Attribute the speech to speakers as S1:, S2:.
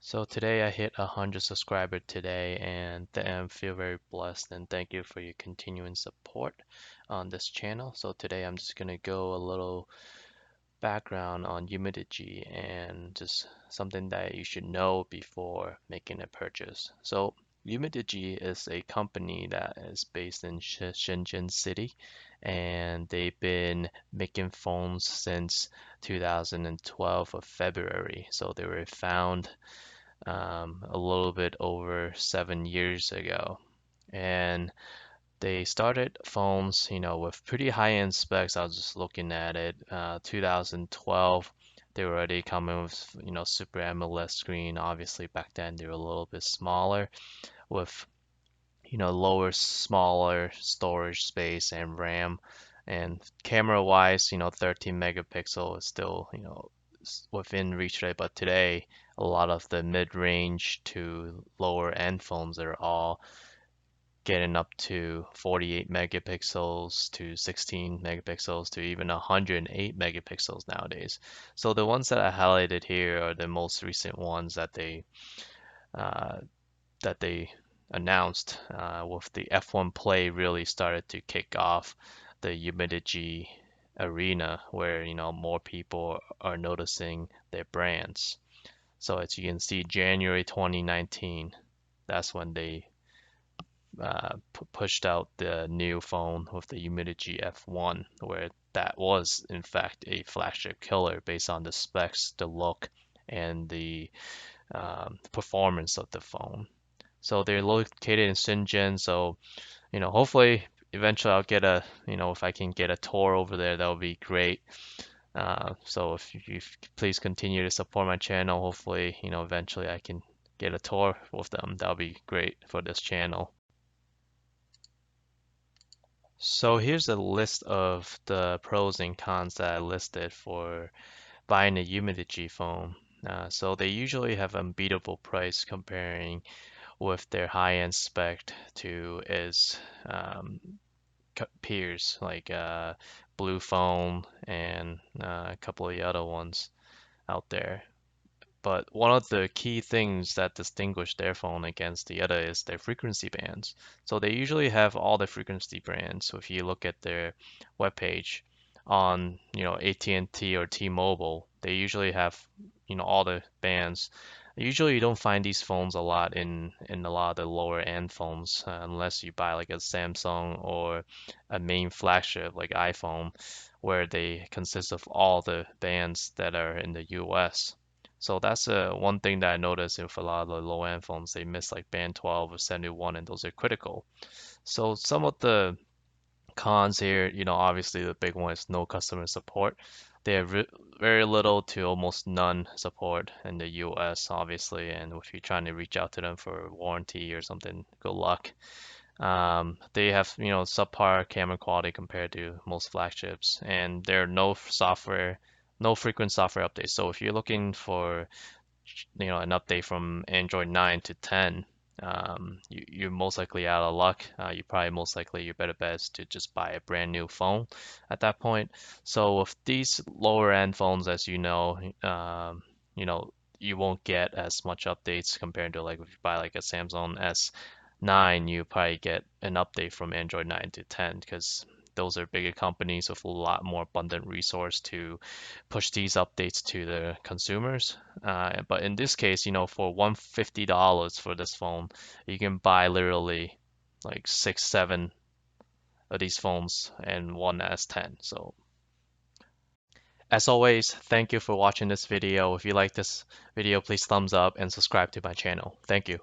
S1: So today I hit 100 subscribers today, and I feel very blessed, and thank you for your continuing support on this channel. So today I'm just gonna go a little background on UMIDIGI and just something that you should know before making a purchase. So UMIDIGI is a company that is based in Shenzhen City, and they've been making phones since 2012 of February. So they were found a little bit over 7 years ago. And they started phones, with pretty high-end specs. I was just looking at it. 2012, they were already coming with, Super AMOLED screen. Obviously, back then they were a little bit smaller with, lower, smaller storage space and RAM. And camera-wise, 13 megapixel is still, within reach today. But today, a lot of the mid-range to lower end phones are all getting up to 48 megapixels to 16 megapixels to even 108 megapixels nowadays. So the ones that I highlighted here are the most recent ones uh, that they announced with the F1 Play really started to kick off the UMIDIGI arena where more people are noticing their brands. So as you can see, January 2019, that's when they pushed out the new phone with the UMIDIGI F1, where that was in fact a flagship killer based on the specs, the look, and the performance of the phone. So they're located in Shenzhen. So hopefully eventually I'll get if I can get a tour over there, that would be great. So if you please continue to support my channel, hopefully eventually I can get a tour with them. That would be great for this channel. So here's a list of the pros and cons that I listed for buying a UMIDIGI phone. So they usually have unbeatable price comparing with their high-end spec to its peers like Blue Phone and a couple of the other ones out there. But one of the key things that distinguish their phone against the other is their frequency bands. So they usually have all the frequency bands. So if you look at their webpage on, AT&T or T-Mobile, they usually have, all the bands. Usually you don't find these phones a lot in a lot of the lower end phones, unless you buy like a Samsung or a main flagship like iPhone, where they consist of all the bands that are in the US. So that's one thing that I noticed with a lot of the low-end phones. They miss like band 12 or 71, and those are critical. So some of the cons here, obviously the big one is no customer support. They have very little to almost none support in the US, obviously, and if you're trying to reach out to them for a warranty or something, good luck. They have, subpar camera quality compared to most flagships, and there are no frequent software updates. So if you're looking for an update from Android 9 to 10, you're most likely out of luck. You probably most likely your better bet is to just buy a brand new phone at that point. So with these lower end phones, as you know, you won't get as much updates compared to like if you buy like a Samsung S9, you probably get an update from Android 9 to 10 because those are bigger companies with a lot more abundant resource to push these updates to the consumers. But in this case, for $150 for this phone, you can buy literally like six, seven of these phones and one S10. So as always, thank you for watching this video. If you like this video, please thumbs up and subscribe to my channel. Thank you.